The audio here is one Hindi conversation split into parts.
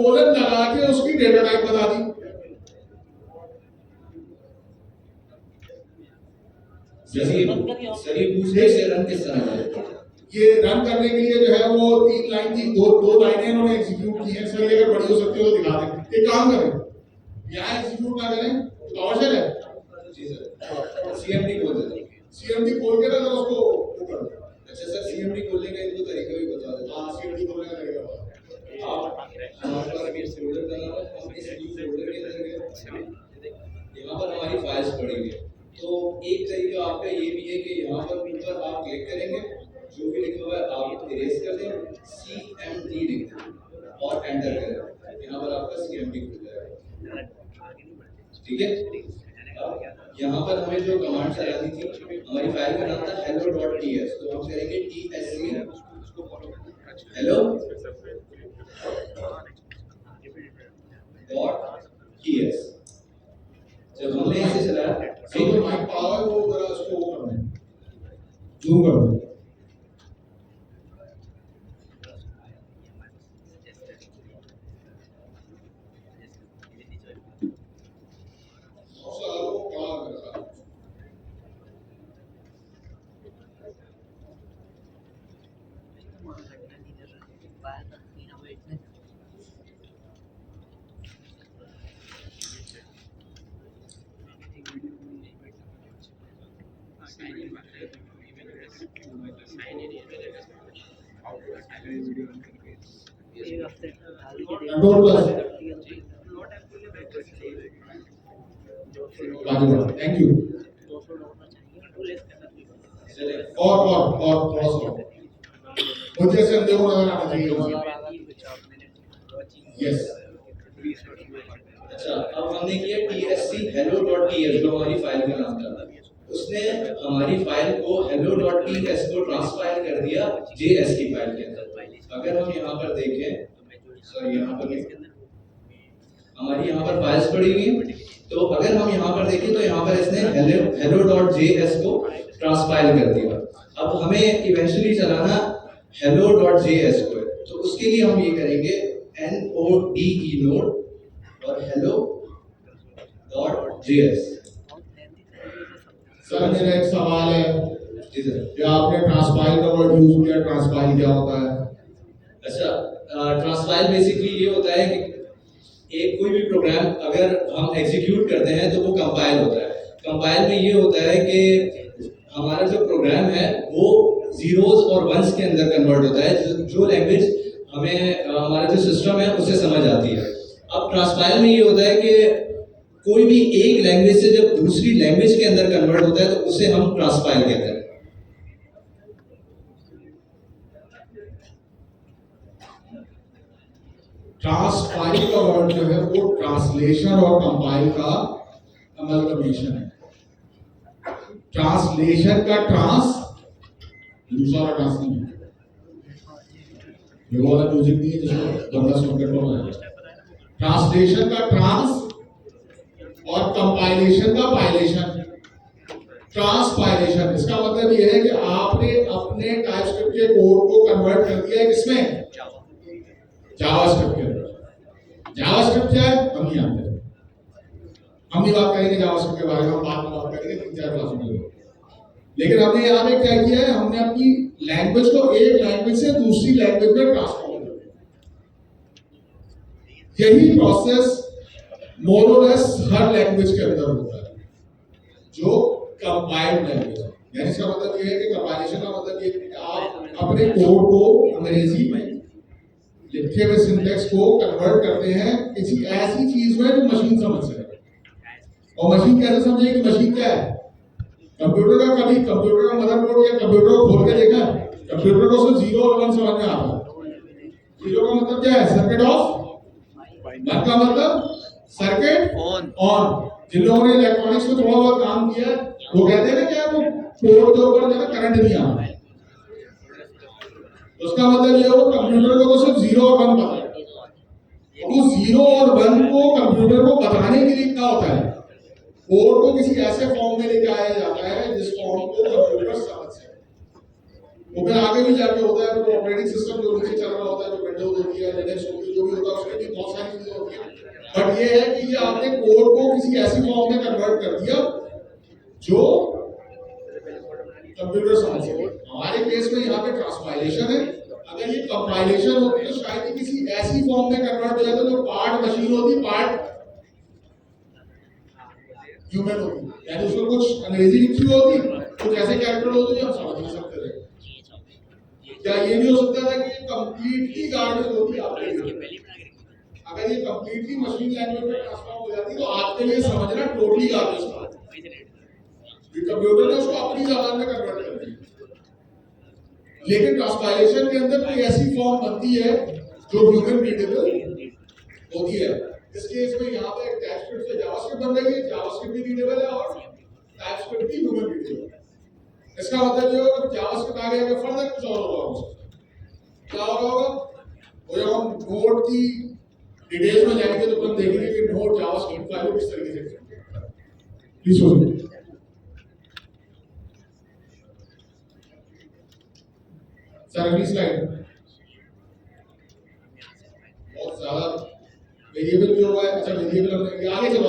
कोलन लगा के उसकी डेटा टाइप बता दी। सर ये पूछने से रन किस तरह करें? ये रन करने के लिए जो है वो 3 लाइन की दो लाइनें इन्होंने एग्जीक्यूट की है। सर ये अगर बड़ी हो सकती है तो दिखा दें। एक काम करें, यहाँ एग्जीक्यूट ना करें तो आवश्यक है। जी सर, सीएमडी खोल देते हैं। सीएमडी खोल के ना जरा उसको वो कर दो। अच्छा सर, सीएमडी खोलने का इनको तरीका भी बता दें। हाँ, सीएमडी खोलने का तरीका बता। आप यहाँ पर अभी फोल्डर बना हुआ है, हम इस न्यू फोल्डर के अंदर गए, यहाँ पर हमारी फाइल्स पड़ी हुई है। तो एक तरीका आपका ये भी है कि यहाँ पर ऊपर आप क्लिक करेंगे, जो भी लिखा हुआ है आप इरेज कर दें, CMD लिख दें और एंटर करें। यहाँ पर आपका CMD खुल जाएगा। ठीक है, यहाँ पर हमें जो कमांड चलानी थी, हमारी फाइल का नाम था hello.ts, तो हम करेंगे tsc hello.ts। जब हमने इसे चलाया तो माइक पावर वो जरा उसको वो कर दें, जूम कर दें। Thank you. और थोड़ा सा मुझे से अंदर नजर आना चाहिए। यस, अच्छा, अब हमने किया tsc hello.ts, जो हमारी फाइल का नाम था। उसने हमारी फाइल को hello.ts को ट्रांसफाइल कर दिया js की फाइल के अंदर। अगर हम यहाँ पर देखें, सर यहाँ पर हमारी यहाँ पर फाइल्स पड़ी हुई हैं, तो अगर हम यहाँ पर देखें तो यहाँ पर इसने hello.js को ट्रांसफाइल कर दिया। अब हमें इवेंचुअली चलाना hello.js को है, तो उसके लिए हम ये करेंगे node और hello.js। सर मेरा एक सवाल है। जी सर। क्या आपने ट्रांसफाइल का वर्ड यूज किया? ट्रांसफाइल क्या होता है? अच्छा, ट्रांसफाइल बेसिकली ये होता है कि एक कोई भी प्रोग्राम अगर हम एग्जीक्यूट करते हैं तो वो कंपाइल होता है। कंपाइल में ये होता है कि हमारा जो प्रोग्राम है वो जीरोस और वंस के अंदर कन्वर्ट होता है, जो लैंग्वेज हमें हमारा जो सिस्टम है उससे समझ आती है। अब ट्रांसफाइल में ये होता है कि कोई भी एक लैंग्वेज से जब दूसरी लैंग्वेज के अंदर कन्वर्ट होता है तो उसे हम ट्रांसफाइल कहते हैं। ट्रांसफाइल का वर्ड जो है वो ट्रांसलेशन और कंपाइल का अमलगमेशन है। ट्रांसलेशन का ट्रांस, दूसरा ट्रांस नहीं है। ये वाला म्यूजिक नहीं है जिसको बंदा सुन कर बोल रहा है। ट्रांसलेशन का ट्रांस और कंपाइलेशन का पाइलेशन। ट्रांसपाइलेशन इसका मतलब यह है कि आपने अपने टाइपस्क्रिप्ट के कोड को कन्वर्ट कर दिया है किसमें? जावास्क्रिप्ट के अंदर। जावास्क्रिप्ट क्या है हम नहीं जानते, हम नहीं बात करेंगे जावास्क्रिप्ट के बारे में, हम बाद में बात करेंगे 3-4 क्लासों में। लेकिन हमने यहाँ पे क्या किया है, हमने अपनी लैंग्वेज को एक लैंग्वेज से दूसरी लैंग्वेज में ट्रांसफॉर्म कर दिया। यही प्रोसेस मोर और लेस हर लैंग्वेज के अंदर होता है जो कंपाइल्ड लैंग्वेज है। यानी इसका मतलब ये है कि कंपाइलेशन का मतलब ये है कि आप अपने कोड को अंग्रेजी में लिखे हुए सिंटैक्स को कन्वर्ट करते हैं किसी ऐसी चीज में जो मशीन समझ सके। और मशीन कैसे समझेगी? मशीन क्या है? कंप्यूटर का कभी कंप्यूटर का मदरबोर्ड या कंप्यूटर को खोल के देखा है? कंप्यूटर को सिर्फ 0 और 1 समझ में आता है। 0 का मतलब क्या है? Circuit of. 1 का मतलब सर्किट ऑन। जिन लोगों ने इलेक्ट्रॉनिक्स में थोड़ा बहुत काम किया वो कहते हैं ना क्या वो पोर्ट के ऊपर ज्यादा करंट नहीं आ रहा है, उसका मतलब ये हो कंप्यूटर को सिर्फ 0 और 1 पता है। तो 0 और 1 को कंप्यूटर को बताने के लिए क्या होता है? कोड को किसी ऐसे फॉर्म में लेके आया जाता है जिस फॉर्म को कंप्यूटर समझ सके। वो फिर आगे भी जाके होता है तो ऑपरेटिंग सिस्टम जो नीचे चल रहा होता है, जो विंडोज होती है, लिनक्स होती है, जो भी होता है उसके भी बहुत बट ये है कि ये आपने कोड को किसी ऐसी फॉर्म में कन्वर्ट कर दिया जो कंप्यूटर समझ सके। हमारे केस में यहाँ पे ट्रांसपाइलेशन है, अगर ये कंपाइलेशन होती तो शायद ये किसी ऐसी फॉर्म में कन्वर्ट हो जाता जो पार्ट मशीन होती, पार्ट ह्यूमन होती, यानी उसमें कुछ अंग्रेजी लिखी होती, कुछ ऐसे कैरेक्टर होते जो हम समझ नहीं सकते थे। क्या ये नहीं हो सकता था कि कंप्लीटली गार्बेज होती आपके लिए? अगर ये कंप्लीटली मशीन लैंग्वेज में ट्रांसफॉर्म हो जाती तो आपके लिए समझना टोटली गार्बेज था। कंप्यूटर ने उसको अपनी जबान में कन्वर्ट कर दिया। लेकिन ट्रांसपाइलेशन के अंदर कोई ऐसी फॉर्म बनती है जो ह्यूमन रीडेबल होती है। इस केस में यहाँ पे टाइपस्क्रिप्ट से जावास्क्रिप्ट बन रही है, जावास्क्रिप्ट भी रीडेबल है और टाइपस्क्रिप्ट भी ह्यूमन रीडेबल है। इसका मतलब ये होगा कि जावास्क्रिप्ट आ गया कि फर्दर कुछ और होगा, क्या होगा? वो जब हम नोड की डिटेल्स में जाएंगे तो हम देखेंगे कि नोड जावास्क्रिप्ट फाइल को किस तरीके से प्लीज सुनिए। सर अगली स्लाइड। बहुत ज्यादा वेरिएबल भी होगा। अच्छा वेरिएबल हमने आगे चलो।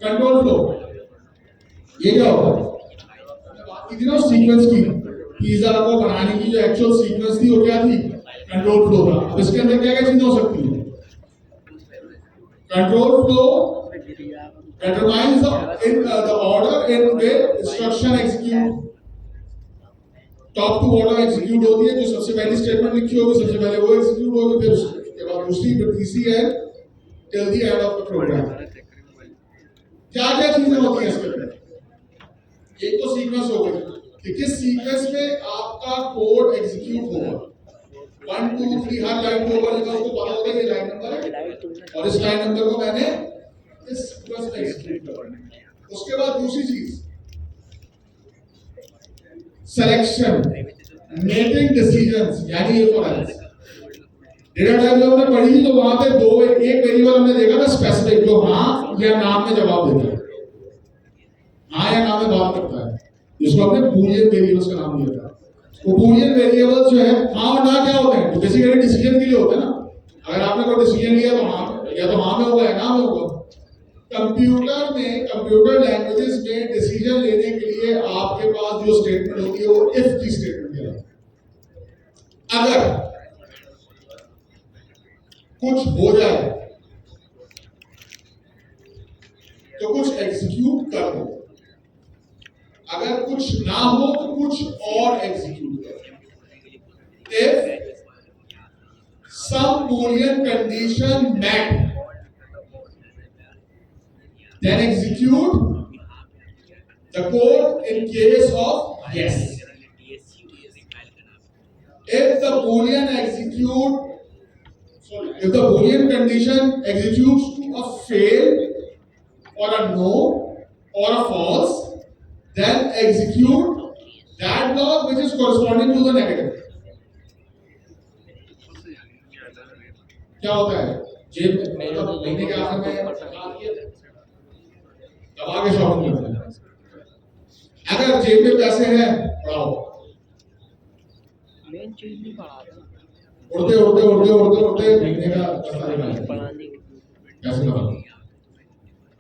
कंट्रोल फ्लो ये क्या होगा? हमने बात की थी ना सीक्वेंस की, पिज्जा को बनाने की जो एक्चुअल सीक्वेंस थी वो क्या थी? कंट्रोल फ्लो था। अब इसके अंदर क्या क्या चीजें हो सकती है? Control flow determines the order in which instruction execute। Top to bottom execute होती है, जो सबसे पहली स्टेटमेंट लिखी होगी सबसे पहले वो एग्जीक्यूट होगी, फिर उसके बाद दूसरी, फिर तीसरी है till the end of the program. क्या क्या चीजें होती हैं इसके अंदर? एक तो सीक्वेंस हो गई कि किस सीक्वेंस में आपका कोड एग्जीक्यूट होगा। 1 2 3 हर लाइन के ऊपर लिखा, उसको पता होता है ये लाइन नंबर है और इस लाइन नंबर को मैंने इस सीक्वेंस में एग्जीक्यूट करना है। उसके बाद दूसरी चीज सिलेक्शन, मेकिंग डिसीजंस, यानी ये फॉरेंस डेटा टाइप जो हमने पढ़ी थी तो वहां पे एक वेरिएबल हमने देखा था स्पेसिफिक, जो हाँ या नाम में जवाब देता है, हाँ या नाम में बात करता है, जिसको हमने बूलियन वेरिएबल्स का नाम दिया था। वो बूलियन वेरिएबल्स जो है हाँ और ना क्या होते हैं? तो बेसिकली डिसीजन के लिए होते हैं ना। अगर आपने कोई डिसीजन लिया तो हाँ, या तो हाँ में होगा या ना में होगा। कंप्यूटर में, कंप्यूटर लैंग्वेजेस में डिसीजन लेने के लिए आपके पास जो स्टेटमेंट होती है वो इफ की स्टेटमेंट है। अगर कुछ हो जाए तो कुछ एग्जीक्यूट कर दो, अगर कुछ ना हो तो कुछ और एग्जीक्यूट करो। If some boolean condition met, then execute the code in case of yes. If the boolean condition executes to a fail or a no or a false, then execute that block which is corresponding to the negative. क्या होता है? जेब में मतलब महीने के आखिर में दबा के शॉपिंग करते हैं। अगर जेब में पैसे हैं पढ़ाओ, मेन चीज नहीं पढ़ाते, उड़ते महीने का 10 तारीख कैसे लगाओ?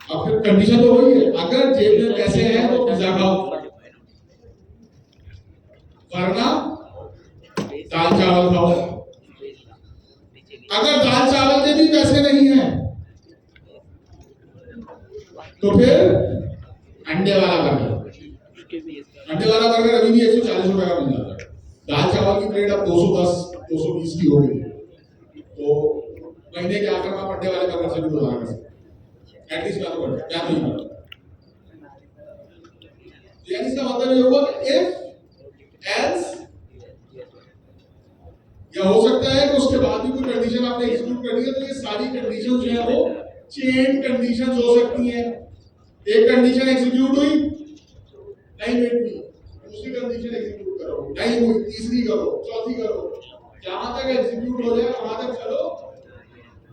अब फिर कंडीशन तो वही है, अगर जेब में पैसे हैं तो पिज्जा खाओ, वरना दाल चावल खाओ। अगर दाल चावल के भी पैसे नहीं हैं तो फिर अंडे वाला बर्गर। अंडे वाला बर्गर अभी भी 140 रुपए का मिल जाता है। दाल चावल की प्लेट अब 210 220 की हो गई, तो महीने के आखिर में आप अंडे वाले बर्गर से भी गुजारा कर सकते, एटलीस्ट मैं तो क्या नहीं करता। यानी इसका मतलब ये हुआ कि इफ एल्स, या हो सकता है कि उसके बाद भी कोई कंडीशन आपने एग्जीक्यूट कर दी है, तो ये सारी कंडीशन जो है वो चेन कंडीशंस हो सकती हैं। एक कंडीशन एग्जीक्यूट हुई, नहीं वेट हुई, दूसरी कंडीशन एग्जीक्यूट करो, नहीं हुई, तीसरी करो, चौथी करो, जहां तक एग्जीक्यूट हो जाए वहां तक चलो,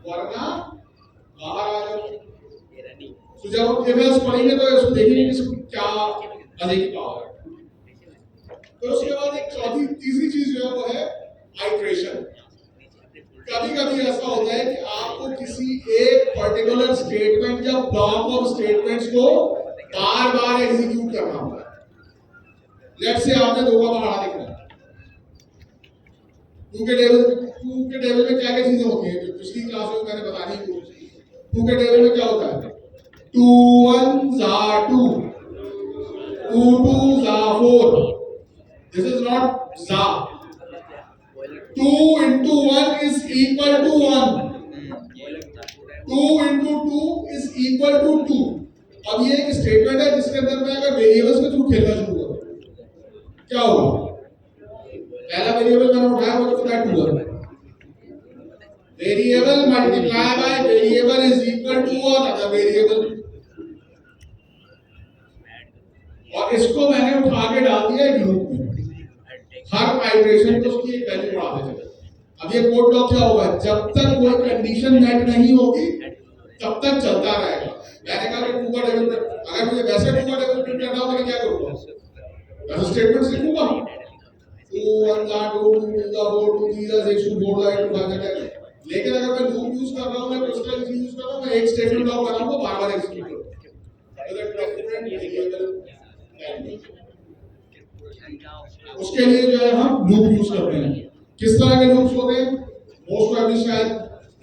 वरना बाहर आ जाओ। तो जब हम केवल पढ़ेंगे तो इसको देखेंगे कि क्या मजे की पावर है। तो उसके बाद एक चौथी तीसरी चीज जो है वो है आइट्रेशन। कभी कभी ऐसा होता है कि आपको किसी एक पर्टिकुलर स्टेटमेंट या ब्लॉक ऑफ स्टेटमेंट्स को बार बार एग्जीक्यूट करना होता है। लेट्स से आपने दो का पहाड़ा लिखना है, टू के टेबल में क्या क्या चीजें होती हैं, पिछली क्लास में मैंने बतानी कोशिश की। टू के टेबल में क्या होता है, 2 1 2, 2 2 4, this is not za, 2 into 1 is equal to 1, 2 into 2 is equal to 2। अब ये एक स्टेटमेंट है जिसके अंदर मैं अगर वेरिएबल्स के थ्रू खेलना शुरू करूं क्या होगा, पहला वेरिएबल मैंने उठाया वो कितना 2 है, variable multiply by variable is equal to another variable, और इसको मैंने उठा के डाल दिया एक लूप में, हर आइटरेशन को उसकी एक वैल्यू बढ़ाते चले। अब ये कोड ब्लॉक क्या होगा, जब तक कोई कंडीशन मेट नहीं होगी तब तक चलता रहेगा। मैंने कहा कि 2 का टेबल अगर मुझे वैसे 2 का टेबल प्रिंट करना हो तो क्या करूंगा, वैसे स्टेटमेंट लिखूंगा 2 1 2 2 4 2 3 6 4 8 5 10। लेकिन अगर मैं लूप यूज कर रहा हूं, मैं क्रिस्टल यूज कर रहा हूं, मैं एक स्टेटमेंट ब्लॉक बनाऊंगा, बार-बार एग्जीक्यूट करूंगा। उसके लिए जो है हम लूप यूज करते हैं। किस तरह के लूप्स होते हैं, मोस्ट प्रॉब्ली शायद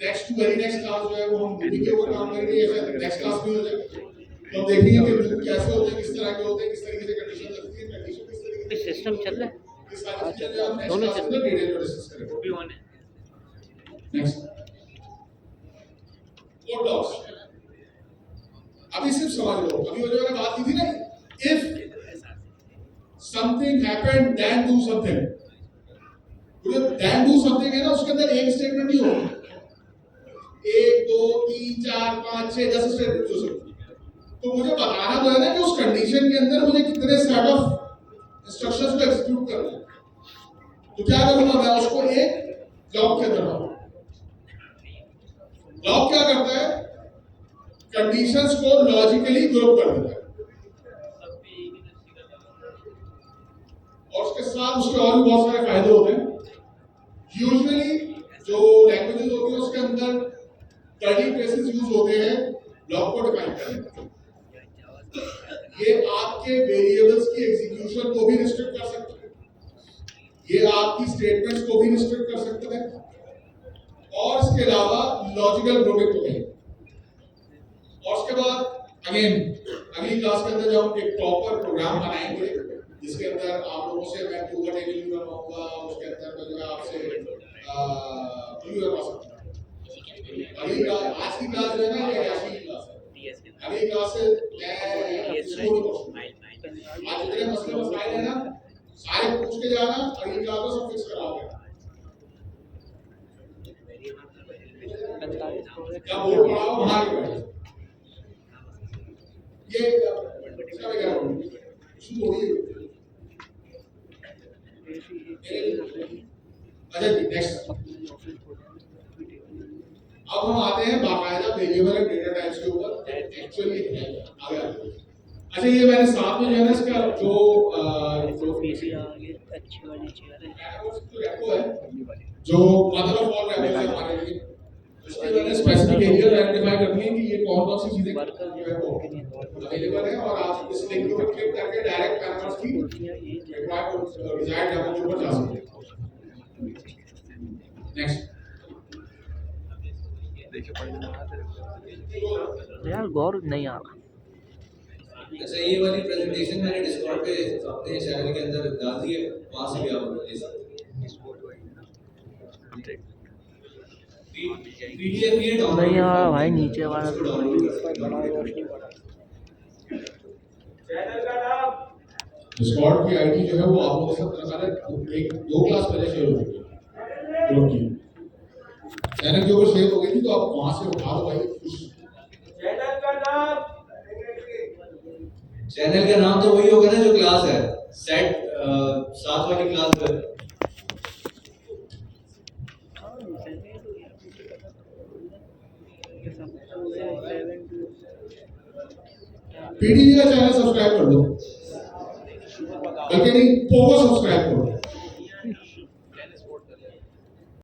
next to very next class जो है वो हम लूपिंग के ऊपर काम करेंगे, या शायद नेक्स्ट क्लास में हो जाए तो हम देखेंगे कि लूप कैसे होते हैं, किस तरह के होते हैं, किस तरीके से कंडीशन लगती है, कंडीशन किस तरीके से सिस्टम चल रहा है, इस सारी चीजें हम नेक्स्ट क्लास में डिटेल में डिस्कस करेंगे। वो भी ऑन है। नेक्स्ट कोड ब्लॉक्स, अभी सिर्फ समझ लो, अभी वो जो मैंने बात की थी ना, if something happened then do something, तो then do something है ना, उसके अंदर एक स्टेटमेंट नहीं होगा, 1 2 3 4 5 6 10 स्टेटमेंट हो सकती है। तो मुझे बताना तो है ना कि उस कंडीशन के अंदर मुझे कितने सेट ऑफ इंस्ट्रक्शंस को एग्जीक्यूट करना है। तो क्या करूंगा मैं, उसको एक ब्लॉक के अंदर डालूंगा। ब्लॉक क्या करता है, कंडीशंस को लॉजिकली ग्रुप कर देता है, और उसके साथ उसके और भी बहुत सारे फायदे होते हैं। यूजुअली जो लैंग्वेजेस होती है उसके अंदर कर्ली ब्रेसेस यूज होते हैं ब्लॉक को डिफाइन करने के। ये आपके वेरिएबल्स की एग्जीक्यूशन को भी रिस्ट्रिक्ट कर सकते हैं, ये आपकी स्टेटमेंट्स को भी रिस्ट्रिक्ट कर सकते हैं, और इसके अलावा लॉजिकल ग्रुपिंग को भी। और उसके बाद अगेन अगली क्लास के अंदर जब हम एक प्रॉपर प्रोग्राम बनाएंगे जिसके अंदर आप लोगों से मैं 2 का टेबल भी बनवाऊंगा, उसके अंदर मैं जो है आपसे भी बनवा सकता हूं। अगली क्लास, आज की क्लास जो है ना ये आज की क्लास है, अगली क्लास से मैं आज जितने मसले मसाइल है ना सारे पूछ के जाना, अगली क्लास में सब फिक्स कराओगे। क्या बोल रहा हूं, वहां के बैठे ये इसका भी करो शुरू हो गई। अच्छा जी, नेक्स्ट अब हम आते हैं बाकायदा वेरिएबल एंड डेटा टाइप्स के ऊपर। एक्चुअली आगे अच्छा ये मैंने साथ में जो है ना इसका जो पीसी आगे अच्छी वाली चेयर है जो मदर ऑफ ऑल रैपिंग है हमारे लिए, उसके मैंने स्पेसिफिक एरिया आइडेंटिफाई करनी है कि ये कौन सी चीजें अवेलेबल है, और आप इस लिंक पर क्लिक करके डायरेक्ट पैराग्राफ की रिक्वायर्ड डिजायर्ड डेमो के ऊपर जा सकते हैं। नेक्स्ट यार गौर नहीं आ रहा। अच्छा ये वाली प्रेजेंटेशन मैंने डिस्कॉर्ड पे अपने चैनल के अंदर डाल दी है, वहां से भी आप ले सकते हैं। पीडीएफ ये डाउनलोड नहीं आ रहा भाई, नीचे वाला तो डिस्कॉर्ड की आईडी जो है वो आप लोगों के साथ लगाना, एक 2 क्लास पहले शेयर हो गई ग्रुप की चैनल के ऊपर शेयर हो गई थी, तो आप वहां से उठा लो भाई। चैनल का नाम तो वही होगा ना जो क्लास है, सेट 7 वाली क्लास है। पीडीजी का चैनल सब्सक्राइब कर दो, बल्कि नहीं पोगो सब्सक्राइब करो,